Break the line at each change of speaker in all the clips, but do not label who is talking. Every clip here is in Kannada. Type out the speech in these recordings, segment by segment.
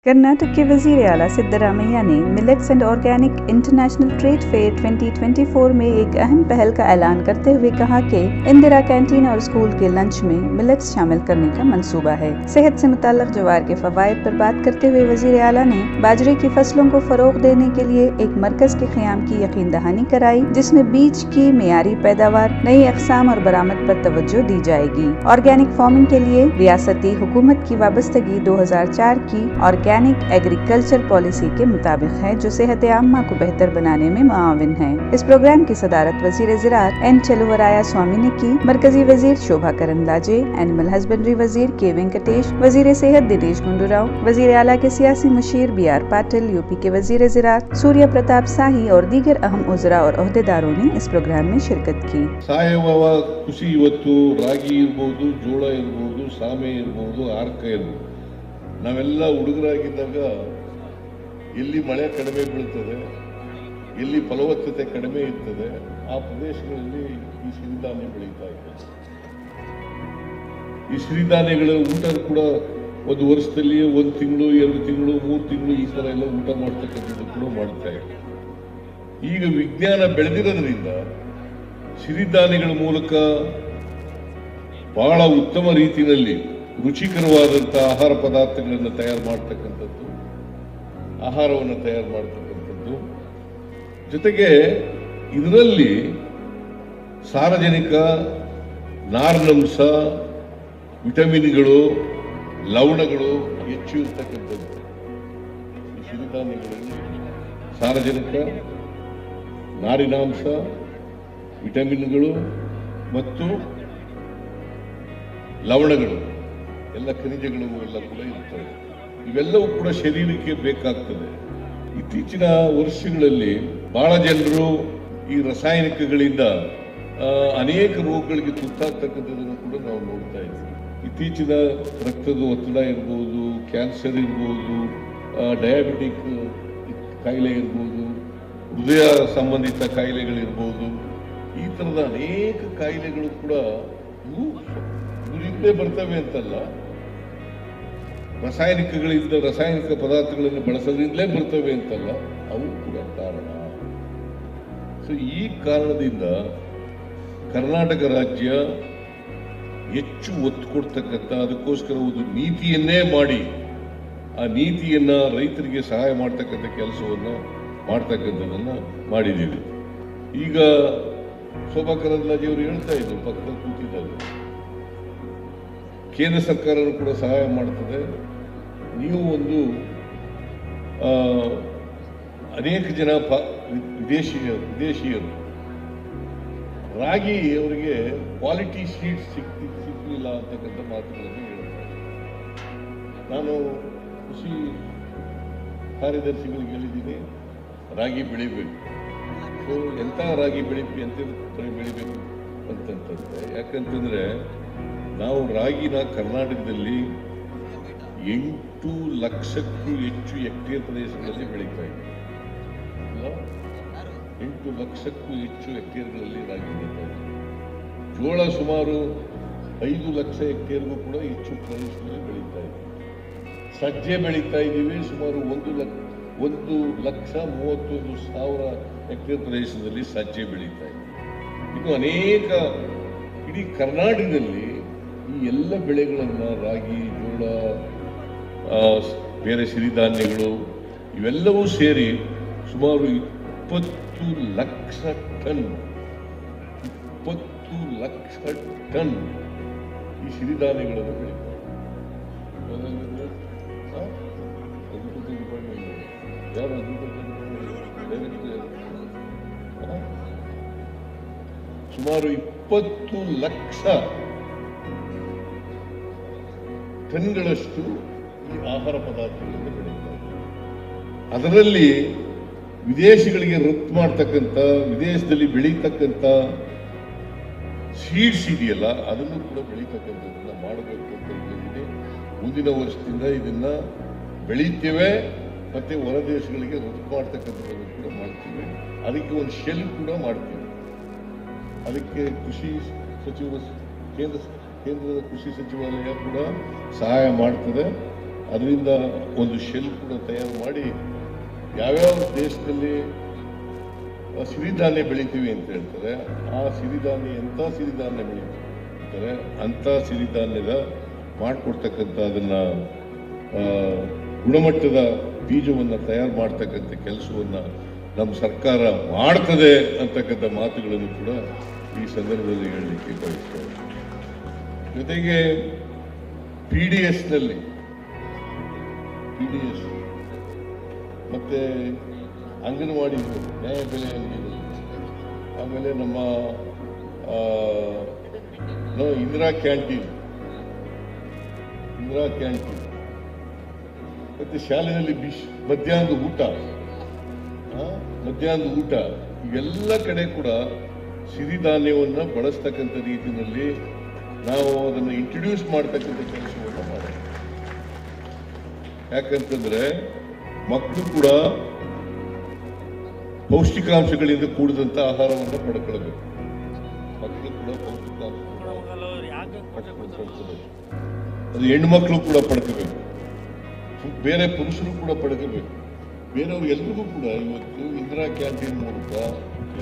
कर्नाटक के वज़ीर आला सिद्धरामैया ने millets and organic international trade fair 2024 में एक अहम पहल का ऐलान करते हुए कहा कि इंदिरा कैंटीन और स्कूल के लंच में मिलेट्स शामिल करने का मंसूबा है। सेहत से मुताल्लिक जवार के फवायद पर बात करते हुए वज़ीर आला ने बाजरे की फसलों को फरोग देने के लिए एक मरकज के क़याम की यकीन दहानी कराई, जिसमें बीज की मियारी पैदावार, नई अक़साम और बरामद पर तवज्जो दी जाएगी। ऑर्गेनिक फार्मिंग के लिए रियासती हुकूमत की वाबस्तगी 2004 की ऑर्गेनिक एग्रीकल्चर पॉलिसी के मुताबिक है, जो सेहत आम्मा को बेहतर बनाने में मुआविन है। इस प्रोग्राम की सदारत वज़ीर ज़राअत एन चलुवराया स्वामी ने की। मरकजी वज़ीर शोभा करंदलाजे, एनिमल हस्बेंड्री वज़ीर के वेंकटेश, वज़ीर सेहत दिनेश गुंडूराव, वज़ीर आला के सियासी मुशीर BR पाटिल, यूपी के वज़ीर ज़राअत सूर्य प्रताप शाही और दीगर अहम उज़रा और ओहदेदारों ने इस प्रोग्राम में शिरकत की।
ಸಾವಯವ ಕೃಷಿ ಇವತ್ತು ರಾಗಿ ಇರ್ಬೋದು, ಜೋಳ ಇರ್ಬೋದು, ಸಾಮೆ ಇರ್ಬೋದು, ಆರ್ಕ ಇರ್ಬೋದು, ನಾವೆಲ್ಲ ಹುಡುಗರಾಗಿದ್ದಾಗ ಎಲ್ಲಿ ಮಳೆ ಕಡಿಮೆ ಬೀಳ್ತದೆ, ಎಲ್ಲಿ ಫಲವತ್ತತೆ ಕಡಿಮೆ ಇರ್ತದೆ, ಆ ಪ್ರದೇಶಗಳಲ್ಲಿ ಈ ಸಿರಿಧಾನ್ಯ ಬೆಳೀತಾ ಇರ್ತದೆ. ಈ ಸಿರಿಧಾನ್ಯಗಳ ಊಟ ಕೂಡ ಒಂದು ವರ್ಷದಲ್ಲಿ 1 ತಿಂಗಳು, 2 ತಿಂಗಳು, 3 ತಿಂಗಳು ಈ ಥರ ಎಲ್ಲ ಊಟ ಮಾಡ್ತಕ್ಕಂಥದ್ದು ಕೂಡ ಮಾಡ್ತಾ ಇದ್ದಾರೆ. ಈಗ ವಿಜ್ಞಾನ ಬೆಳೆದಿರೋದ್ರಿಂದ ಸಿರಿಧಾನ್ಯಗಳ ಮೂಲಕ ಬಹಳ ಉತ್ತಮ ರೀತಿಯಲ್ಲಿ ರುಚಿಕರವಾದಂಥ ಆಹಾರ ಪದಾರ್ಥಗಳನ್ನು ತಯಾರು ಮಾಡ್ತಕ್ಕಂಥದ್ದು, ಆಹಾರವನ್ನು ತಯಾರು ಮಾಡ್ತಕ್ಕಂಥದ್ದು, ಜೊತೆಗೆ ಇದರಲ್ಲಿ ಸಾರಜನಕ, ನಾರಿನಂಶ, ವಿಟಮಿನ್ಗಳು, ಲವಣಗಳು ಹೆಚ್ಚು ಇರ್ತಕ್ಕಂಥದ್ದು. ಈ ಸಿರಿಧಾನ್ಯಗಳಲ್ಲಿ ಸಾರಜನಕ, ನಾರಿನಾಂಶ, ವಿಟಮಿನ್ಗಳು ಮತ್ತು ಲವಣಗಳು, ಎಲ್ಲ ಖನಿಜಗಳು ಎಲ್ಲ ಕೂಡ ಇರ್ತವೆ. ಇವೆಲ್ಲವೂ ಕೂಡ ಶರೀರಕ್ಕೆ ಬೇಕಾಗ್ತದೆ. ಇತ್ತೀಚಿನ ವರ್ಷಗಳಲ್ಲಿ ಬಹಳ ಜನರು ಈ ರಾಸಾಯನಿಕಗಳಿಂದ ಅನೇಕ ರೋಗಗಳಿಗೆ ತುತ್ತಾಗ್ತಕ್ಕಂಥದ್ದನ್ನು ಕೂಡ ನಾವು ನೋಡ್ತಾ ಇದ್ದೀವಿ. ಇತ್ತೀಚಿನ ರಕ್ತದ ಒತ್ತಡ ಇರ್ಬೋದು, ಕ್ಯಾನ್ಸರ್ ಇರ್ಬೋದು, ಡಯಾಬಿಟಿಕ್ ಕಾಯಿಲೆ ಇರ್ಬೋದು, ಹೃದಯ ಸಂಬಂಧಿತ ಕಾಯಿಲೆಗಳಿರ್ಬೋದು, ಈ ಥರದ ಅನೇಕ ಕಾಯಿಲೆಗಳು ಕೂಡ ಇದರಿಂದಲೇ ಬರ್ತವೆ ಅಂತಲ್ಲ, ರಾಸಾಯನಿಕ ಪದಾರ್ಥಗಳನ್ನು ಬಳಸೋದ್ರಿಂದಲೇ ಬರ್ತವೆ ಅಂತಲ್ಲ, ಅವು ಕೂಡ ಕಾರಣ. ಸೊ ಈ ಕಾರಣದಿಂದ ಕರ್ನಾಟಕ ರಾಜ್ಯ ಹೆಚ್ಚು ಒತ್ತು ಕೊಡ್ತಕ್ಕಂಥ, ಅದಕ್ಕೋಸ್ಕರ ಒಂದು ನೀತಿಯನ್ನೇ ಮಾಡಿ ಆ ನೀತಿಯನ್ನ ರೈತರಿಗೆ ಸಹಾಯ ಮಾಡ್ತಕ್ಕಂಥ ಕೆಲಸವನ್ನು ಮಾಡ್ತಕ್ಕಂಥದ್ದನ್ನು ಮಾಡಿದ್ದೀವಿ. ಈಗ ಶೋಭಾ ಕರಂದ್ಲಾಜೆ ಅವರು ಹೇಳ್ತಾ ಇದ್ರು, ಪಕ್ಕದಲ್ಲಿ ಕೂತಿದ್ದಾಗ ಕೇಂದ್ರ ಸರ್ಕಾರನೂ ಕೂಡ ಸಹಾಯ ಮಾಡ್ತದೆ. ನೀವು ಒಂದು ಅನೇಕ ಜನ ವಿದೇಶಿಯರು ರಾಗಿ ಅವರಿಗೆ ಕ್ವಾಲಿಟಿ ಸೀಡ್ಸ್ ಸಿಗ್ಲಿಲ್ಲ ಅಂತಕ್ಕಂಥ ಮಾತುಗಳನ್ನು ಹೇಳ್ತಾರೆ. ನಾನು ಕೃಷಿ ಕಾರ್ಯದರ್ಶಿಗಳಿಗೆ ಹೇಳಿದ್ದೀನಿ, ರಾಗಿ ಬೆಳಿಬೇಕು. ಸೊ ಎಂಥ ರಾಗಿ ಬೆಳಿಬೇಕು ಅಂತಂತಂದ್ರೆ, ಯಾಕಂತಂದ್ರೆ ನಾವು ರಾಗಿನ ಕರ್ನಾಟಕದಲ್ಲಿ 8 ಲಕ್ಷಕ್ಕೂ ಹೆಚ್ಚು ಹೆಕ್ಟೇರ್ ಪ್ರದೇಶಗಳಲ್ಲಿ ಬೆಳೀತಾ ಇದ್ದೀವಿ. 8 ಲಕ್ಷಕ್ಕೂ ಹೆಚ್ಚು ಹೆಕ್ಟೇರ್ಗಳಲ್ಲಿ ರಾಗಿ ಬೆಳೀತಾ ಇದ್ದೀವಿ. ಜೋಳ ಸುಮಾರು 5 ಲಕ್ಷ ಹೆಕ್ಟೇರ್ಗೂ ಕೂಡ ಹೆಚ್ಚು ಪ್ರದೇಶದಲ್ಲಿ ಬೆಳೀತಾ ಇದ್ದೀವಿ. ಸಜ್ಜೆ ಬೆಳೀತಾ ಇದ್ದೀವಿ, ಸುಮಾರು 1,31,000 ಹೆಕ್ಟೇರ್ ಪ್ರದೇಶದಲ್ಲಿ ಸಜ್ಜೆ ಬೆಳೀತಾ ಇದೆ. ಇದು ಅನೇಕ, ಇಡೀ ಕರ್ನಾಟಕದಲ್ಲಿ ಈ ಎಲ್ಲ ಬೆಳೆಗಳನ್ನು, ರಾಗಿ, ಜೋಳ, ಬೇರೆ ಸಿರಿಧಾನ್ಯಗಳು ಇವೆಲ್ಲವೂ ಸೇರಿ ಸುಮಾರು 20 ಲಕ್ಷ ಟನ್ ಈ ಸಿರಿಧಾನ್ಯಗಳನ್ನು ಬೆಳೀತಾರೆ. ಯಾರು ಸುಮಾರು 20 ಲಕ್ಷ ಟನ್ಗಳಷ್ಟು ಈ ಆಹಾರ ಪದಾರ್ಥಗಳನ್ನು ಬೆಳೀತಾರೆ. ಅದರಲ್ಲಿ ವಿದೇಶಗಳಿಗೆ ರಫ್ತು ಮಾಡ್ತಕ್ಕಂಥ, ವಿದೇಶದಲ್ಲಿ ಬೆಳೀತಕ್ಕಂಥ ಸೀಡ್ಸ್ ಇದೆಯಲ್ಲ, ಅದನ್ನು ಕೂಡ ಬೆಳೀತಕ್ಕಂಥದ್ದನ್ನ ಮಾಡಬೇಕು ಅಂತ ಹೇಳಿದೆ. ಮುಂದಿನ ವರ್ಷದಿಂದ ಇದನ್ನ ಬೆಳೀತೇವೆ, ಮತ್ತೆ ಹೊರ ದೇಶಗಳಿಗೆ ರಫ್ತು ಮಾಡ್ತಕ್ಕಂಥದ್ದನ್ನು ಕೂಡ ಮಾಡ್ತೀವಿ. ಅದಕ್ಕೆ ಒಂದು ಶೆಲ್ ಕೂಡ ಮಾಡ್ತೀವಿ. ಅದಕ್ಕೆ ಕೃಷಿ ಸಚಿವರು, ಕೇಂದ್ರದ ಕೃಷಿ ಸಚಿವಾಲಯ ಕೂಡ ಸಹಾಯ ಮಾಡ್ತದೆ. ಅದರಿಂದ ಒಂದು ಶೆಲ್ ಕೂಡ ತಯಾರು ಮಾಡಿ ಯಾವ್ಯಾವ ದೇಶದಲ್ಲಿ ಸಿರಿಧಾನ್ಯ ಬೆಳಿತೀವಿ ಅಂತ ಹೇಳ್ತಾರೆ, ಆ ಸಿರಿಧಾನ್ಯ ಎಂಥ ಸಿರಿಧಾನ್ಯ ಬೆಳಿತಾರೆ ಅಂಥ ಸಿರಿಧಾನ್ಯದ ಮಾಡಿಕೊಡ್ತಕ್ಕಂಥ ಅದನ್ನು ಗುಣಮಟ್ಟದ ಬೀಜವನ್ನು ತಯಾರು ಮಾಡ್ತಕ್ಕಂಥ ಕೆಲಸವನ್ನು ನಮ್ಮ ಸರ್ಕಾರ ಮಾಡ್ತದೆ ಅಂತಕ್ಕಂಥ ಮಾತುಗಳನ್ನು ಕೂಡ ಈ ಸಂದರ್ಭದಲ್ಲಿ ಹೇಳಲಿಕ್ಕೆ ಬಯಸ್ತೇವೆ. ಜೊತೆಗೆ PDS ಮತ್ತೆ ಅಂಗನವಾಡಿ ನ್ಯಾಯಬೆಲೆ ಅಂಗಡಿಗಳು, ಆಮೇಲೆ ನಮ್ಮ ಇಂದಿರಾ ಕ್ಯಾಂಟೀನ್ ಮತ್ತೆ ಶಾಲೆಯಲ್ಲಿ ಮಧ್ಯಾಹ್ನದ ಊಟ ಇವೆಲ್ಲ ಕಡೆ ಕೂಡ ಸಿರಿಧಾನ್ಯವನ್ನು ಬಳಸ್ತಕ್ಕಂಥ ರೀತಿಯಲ್ಲಿ ನಾವು ಅದನ್ನು ಇಂಟ್ರೊಡ್ಯೂಸ್ ಮಾಡ್ತಕ್ಕಂಥ ಕೆಲಸವನ್ನು ಮಾಡೋದು. ಯಾಕಂತಂದ್ರೆ ಮಕ್ಕಳು ಕೂಡ ಪೌಷ್ಟಿಕಾಂಶಗಳಿಂದ ಕೂಡಿದಂಥ ಆಹಾರವನ್ನು ಪಡ್ಕೊಳ್ಬೇಕು. ಅದು ಹೆಣ್ಣುಮಕ್ಕಳು ಕೂಡ ಪಡ್ಕೋಬೇಕು, ಬೇರೆ ಪುರುಷರು ಕೂಡ ಪಡ್ಕೋಬೇಕು, ಬೇರೆಯವ್ರು ಎಲ್ರಿಗೂ ಕೂಡ ಇವತ್ತು ಇಂದಿರಾ ಕ್ಯಾಂಟೀನ್ ಮೂಲಕ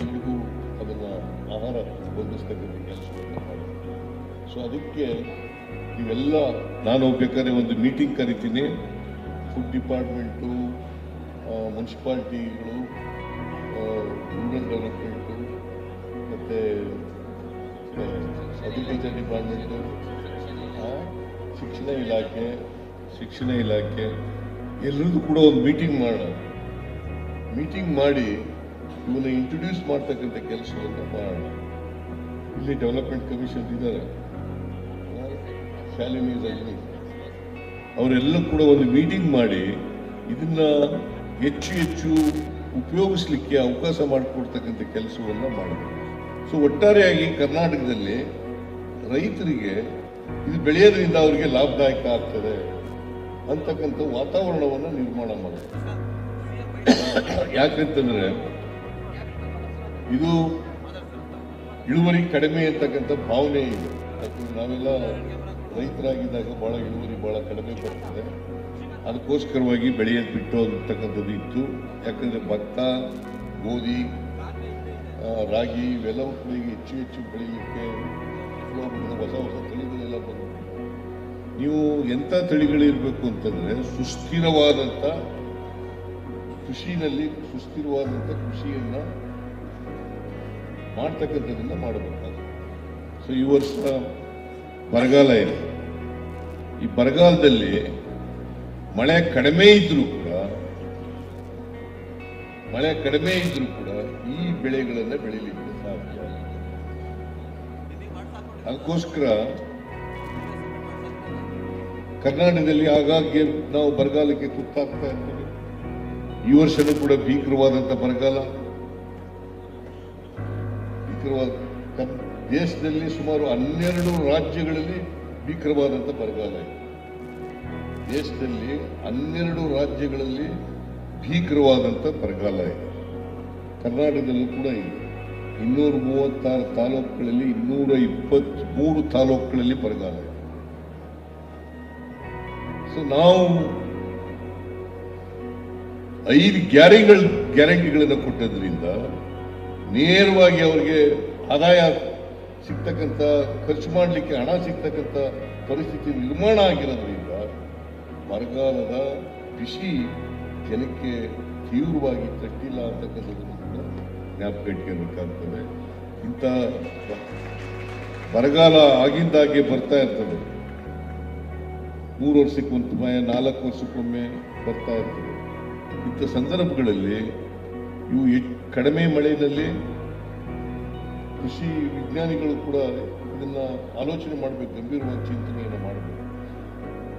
ಎಲ್ರಿಗೂ ಅದನ್ನು ಆಹಾರ ಒದಗಿಸ್ತಕ್ಕಂಥ ಕೆಲಸವನ್ನು ಮಾಡಬೇಕು. ಸೊ ಅದಕ್ಕೆ ಇವೆಲ್ಲ ನಾನು ಬೇಕಾದ್ರೆ ಒಂದು ಮೀಟಿಂಗ್ ಕರಿತೀನಿ. ಫುಡ್ ಡಿಪಾರ್ಟ್ಮೆಂಟು, ಮುನ್ಸಿಪಾಲ್ಟಿಗಳು, ರೂರಲ್ ಡೆವಲಪ್ಮೆಂಟು, ಮತ್ತು ಅಗ್ರಿಕಲ್ಚರ್ ಡಿಪಾರ್ಟ್ಮೆಂಟು, ಶಿಕ್ಷಣ ಇಲಾಖೆ ಎಲ್ಲರಿಗೂ ಕೂಡ ಒಂದು ಮೀಟಿಂಗ್ ಮಾಡಿ ಇವನ್ನ ಇಂಟ್ರೊಡ್ಯೂಸ್ ಮಾಡ್ತಕ್ಕಂಥ ಕೆಲಸವನ್ನು ಮಾಡೋಣ. ಇಲ್ಲಿ ಡೆವಲಪ್ಮೆಂಟ್ ಕಮಿಷನ್ ಇದ್ದಾರೆ, ಶಾಲಿನಿ ರಜನಿ, ಅವರೆಲ್ಲ ಕೂಡ ಒಂದು ಮೀಟಿಂಗ್ ಮಾಡಿ ಇದನ್ನ ಹೆಚ್ಚು ಉಪಯೋಗಿಸ್ಲಿಕ್ಕೆ ಅವಕಾಶ ಮಾಡಿಕೊಡ್ತಕ್ಕಂಥ ಕೆಲಸವನ್ನು ಮಾಡಬೇಕು. ಸೊ ಒಟ್ಟಾರೆಯಾಗಿ ಕರ್ನಾಟಕದಲ್ಲಿ ರೈತರಿಗೆ ಇದು ಬೆಳೆಯೋದ್ರಿಂದ ಅವರಿಗೆ ಲಾಭದಾಯಕ ಆಗ್ತದೆ ಅಂತಕ್ಕಂಥ ವಾತಾವರಣವನ್ನು ನಿರ್ಮಾಣ ಮಾಡಬೇಕು. ಯಾಕಂತಂದ್ರೆ ಇದು ಇಳುವರಿ ಕಡಿಮೆ ಅಂತಕ್ಕಂಥ ಭಾವನೆ ಇದೆ. ಯಾಕಂದ್ರೆ ನಾವೆಲ್ಲ ರೈತರಾಗಿದ್ದಾಗ ಇಳುವರಿ ಬಹಳ ಕಡಿಮೆ ಬರ್ತದೆ, ಅದಕ್ಕೋಸ್ಕರವಾಗಿ ಬೆಳೆಯೋದು ಬಿಟ್ಟು ಅಂತಕ್ಕಂಥದ್ದು ಇತ್ತು. ಯಾಕಂದ್ರೆ ಭತ್ತ, ಗೋಧಿ, ರಾಗಿ ಇವೆಲ್ಲವೂ ಕೂಡ ಈಗ ಹೆಚ್ಚು ಬೆಳೀಲಿಕ್ಕೆ ಹೊಸ ತಳಿಗಳೆಲ್ಲ ಬಂದು, ನೀವು ಎಂಥ ತಳಿಗಳಿರಬೇಕು ಅಂತಂದ್ರೆ ಸುಸ್ಥಿರವಾದಂಥ ಕೃಷಿಯನ್ನ ಮಾಡ್ತಕ್ಕಂಥದ್ದನ್ನ ಮಾಡಬೇಕಾಗುತ್ತೆ. ಸೊ ಈ ವರ್ಷ ಬರಗಾಲ ಇದೆ. ಈ ಬರಗಾಲದಲ್ಲಿ ಮಳೆ ಕಡಿಮೆ ಇದ್ರೂ ಕೂಡ ಈ ಬೆಳೆಗಳನ್ನ ಬೆಳಿಲಿಕ್ಕೆ ಸಾಧ್ಯ. ಅದಕ್ಕೋಸ್ಕರ ಕರ್ನಾಟಕದಲ್ಲಿ ಆಗಾಗ್ಗೆ ನಾವು ಬರಗಾಲಕ್ಕೆ ತುತ್ತಾಗ್ತಾ ಇರ್ತೀವಿ. ಈ ವರ್ಷನೂ ಕೂಡ ಭೀಕರವಾದಂಥ ಬರಗಾಲ. ದೇಶದಲ್ಲಿ ಸುಮಾರು 12 ರಾಜ್ಯಗಳಲ್ಲಿ ಭೀಕರವಾದಂಥ ಬರಗಾಲ ಇದೆ. ದೇಶದಲ್ಲಿ 12 ರಾಜ್ಯಗಳಲ್ಲಿ ಭೀಕರವಾದಂಥ ಬರಗಾಲ ಇದೆ. ಕರ್ನಾಟಕದಲ್ಲೂ ಕೂಡ ಇದೆ. 236 ತಾಲೂಕುಗಳಲ್ಲಿ 223 ತಾಲೂಕುಗಳಲ್ಲಿ ಬರಗಾಲ ಇದೆ. ಸೊ ನಾವು 5 ಗ್ಯಾರಂಟಿಗಳನ್ನು ಕೊಟ್ಟದ್ರಿಂದ ನೇರವಾಗಿ ಅವರಿಗೆ ಆದಾಯ ಸಿಗ್ತಕ್ಕಂಥ, ಖರ್ಚು ಮಾಡಲಿಕ್ಕೆ ಹಣ ಸಿಗ್ತಕ್ಕಂಥ ಪರಿಸ್ಥಿತಿ ನಿರ್ಮಾಣ ಆಗಿರೋದ್ರಿಂದ ಬರಗಾಲದ ಬಿಸಿ ಜನಕ್ಕೆ ತೀವ್ರವಾಗಿ ತಟ್ಟಿಲ್ಲ ಅಂತಕ್ಕಂಥದ್ದನ್ನು ಕೂಡ ಜ್ಞಾಪಕ ಇಟ್ಕೊಳ್ಬೇಕಾಗ್ತದೆ. ಇಂಥ ಬರಗಾಲ ಆಗಿಂದಾಗೆ ಬರ್ತಾ ಇರ್ತದೆ. 3 ವರ್ಷಕ್ಕೊಂದು ಸಮಯ, 4 ವರ್ಷಕ್ಕೊಮ್ಮೆ ಬರ್ತಾ ಇರ್ತದೆ. ಇಂಥ ಸಂದರ್ಭಗಳಲ್ಲಿ ಇವು ಕಡಿಮೆ ಮಳೆಯಲ್ಲಿ ಕೃಷಿ ವಿಜ್ಞಾನಿಗಳು ಕೂಡ ಇದನ್ನ ಆಲೋಚನೆ ಮಾಡಬೇಕು, ಗಂಭೀರವಾದ ಚಿಂತನೆಯನ್ನು ಮಾಡಬೇಕು.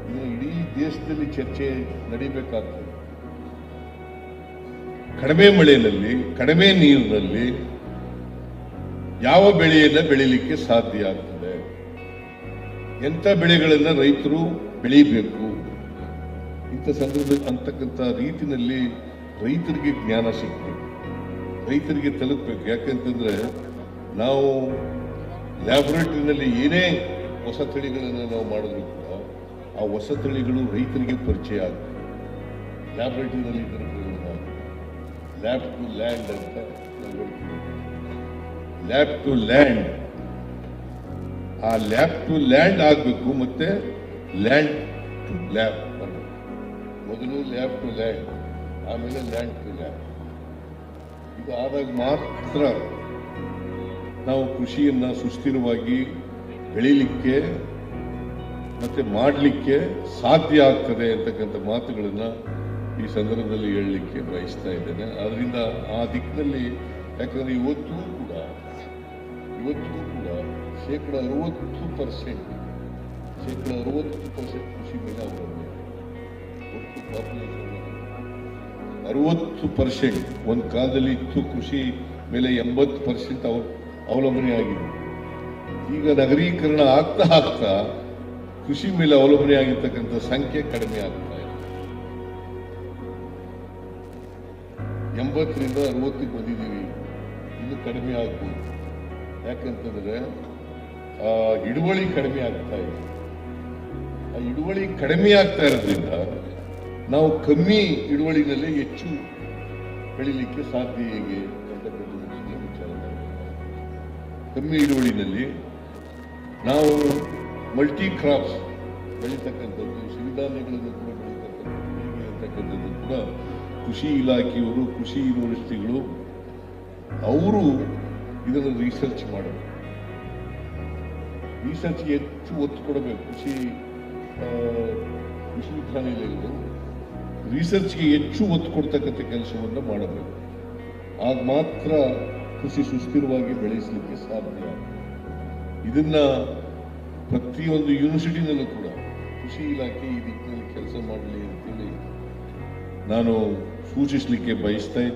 ಇನ್ನು ಇಡೀ ದೇಶದಲ್ಲಿ ಚರ್ಚೆ ನಡೀಬೇಕಾಗ್ತದೆ. ಕಡಿಮೆ ಮಳೆಯಲ್ಲಿ, ಕಡಿಮೆ ನೀರಿನಲ್ಲಿ ಯಾವ ಬೆಳೆಯನ್ನ ಬೆಳೀಲಿಕ್ಕೆ ಸಾಧ್ಯ ಆಗ್ತದೆ, ಎಂಥ ಬೆಳೆಗಳನ್ನ ರೈತರು ಬೆಳೀಬೇಕು, ಇಂಥ ಸಂದರ್ಭ ಅಂತಕ್ಕಂಥ ರೀತಿಯಲ್ಲಿ ರೈತರಿಗೆ ಜ್ಞಾನ ಸಿಗಬೇಕು, ರೈತರಿಗೆ ತಲುಪಬೇಕು. ಯಾಕಂತಂದ್ರೆ ನಾವು ಲ್ಯಾಬೊರೇಟರಿನಲ್ಲಿ ಏನೇ ಹೊಸ ತಳಿಗಳನ್ನು ನಾವು ಮಾಡಿದ್ರು ಕೂಡ ಆ ಆ ಹೊಸ ತಳಿಗಳು ರೈತರಿಗೆ ಪರಿಚಯ ಆಗ್ತವೆ. ಲ್ಯಾಬ್ರೇಟರಿನಲ್ಲಿ ಲ್ಯಾಬ್ ಟು ಲ್ಯಾಂಡ್ ಅಂತ ನಾವು ಹೇಳ್ತೀವಿ. ಲ್ಯಾಬ್ ಟು ಲ್ಯಾಂಡ್, ಆ ಲ್ಯಾಬ್ ಟು ಲ್ಯಾಂಡ್ ಆಗಬೇಕು, ಮತ್ತೆ ಲ್ಯಾಂಡ್ ಟು ಲ್ಯಾಬ್ ಬರಬೇಕು. ಮೊದಲು ಲ್ಯಾಬ್ ಟು ಲ್ಯಾಂಡ್, ಆಮೇಲೆ ಲ್ಯಾಂಡ್ ಟು ಲ್ಯಾಬ್. ಇದು ಆದಾಗ ಮಾತ್ರ ನಾವು ಕೃಷಿಯನ್ನ ಸುಸ್ಥಿರವಾಗಿ ಬೆಳೀಲಿಕ್ಕೆ ಮತ್ತೆ ಮಾಡಲಿಕ್ಕೆ ಸಾಧ್ಯ ಆಗ್ತದೆ ಅಂತಕ್ಕಂಥ ಮಾತುಗಳನ್ನ ಈ ಸಂದರ್ಭದಲ್ಲಿ ಹೇಳಲಿಕ್ಕೆ ಬಯಸ್ತಾ ಇದ್ದೇನೆ. ಆದ್ರಿಂದ ಆ ದಿಕ್ಕಿನಲ್ಲಿ, ಯಾಕಂದ್ರೆ ಇವತ್ತೂ ಕೂಡ ಶೇಕಡ 60% ಕೃಷಿ ಮೇಲೆ ಅವಲಂಬನೆ. ಒಟ್ಟು ಪಾಪ್ಯುಲೇಷನ್ 60%. ಒಂದು ಕಾಲದಲ್ಲಿ ಇತ್ತು ಕೃಷಿ ಮೇಲೆ 80% ಅವಲಂಬನೆ ಆಗಿದೆ. ಈಗ ನಗರೀಕರಣ ಆಗ್ತಾ ಕೃಷಿ ಮೇಲೆ ಅವಲಂಬನೆ ಆಗಿರ್ತಕ್ಕಂಥ ಸಂಖ್ಯೆ ಕಡಿಮೆ ಆಗ್ತಾ ಇದೆ. 80ರಿಂದ 60ಕ್ಕೆ ಬಂದಿದ್ದೀವಿ, ಇನ್ನು ಕಡಿಮೆ ಆಗ್ಬೋದು. ಯಾಕಂತಂದ್ರೆ ಇಳುವಳಿ ಕಡಿಮೆ ಆಗ್ತಾ ಇದೆ. ಆ ಇಳುವಳಿ ಕಡಿಮೆ ಆಗ್ತಾ ಇರೋದ್ರಿಂದ ನಾವು ಕಮ್ಮಿ ಇಳುವಳಿನಲ್ಲಿ ಹೆಚ್ಚು ಬೆಳಿಲಿಕ್ಕೆ ಸಾಧ್ಯ ಹೇಗೆ ಅಂತಕ್ಕಂಥ ವಿಚಾರ. ಕಮ್ಮಿ ಇಳುವಳಿನಲ್ಲಿ ನಾವು ಮಲ್ಟಿ ಕ್ರಾಪ್ಸ್ ಬೆಳೀತಕ್ಕಂಥದ್ದು, ಸಿರಿಧಾನ್ಯಗಳನ್ನು ಕೂಡ ಬೆಳೀತಕ್ಕಂಥದ್ದು ಹೇಗೆ ಅಂತಕ್ಕಂಥದ್ದು ಕೂಡ ಕೃಷಿ ಇಲಾಖೆಯವರು, ಕೃಷಿ ಯೂನಿವರ್ಸಿಟಿಗಳು ಅವರು ಇದನ್ನು ರಿಸರ್ಚ್ ಮಾಡಬೇಕು. ರಿಸರ್ಚ್ಗೆ ಹೆಚ್ಚು ಒತ್ತು ಕೊಡಬೇಕು. ವಿಶ್ವವಿದ್ಯಾನಿಲಯಗಳು ರಿಸರ್ಚ್ಗೆ ಹೆಚ್ಚು ಒತ್ತು ಕೊಡ್ತಕ್ಕಂಥ ಕೆಲಸವನ್ನು ಮಾಡಬೇಕು. ಆಗ ಮಾತ್ರ ಕೃಷಿ ಸುಸ್ಥಿರವಾಗಿ ಬೆಳೆಸಲಿಕ್ಕೆ ಸಾಧ್ಯ. ಇದನ್ನ ಪ್ರತಿಯೊಂದು ಯೂನಿವರ್ಸಿಟಿನಲ್ಲೂ ಕೂಡ ಕೃಷಿ ಇಲಾಖೆ ಈ ದಿಕ್ಕಿನಲ್ಲಿ ಕೆಲಸ ಮಾಡಲಿ ಅಂತೇಳಿ ನಾನು ಸೂಚಿಸಲಿಕ್ಕೆ ಬಯಸ್ತಾ ಇದ್ದೀನಿ.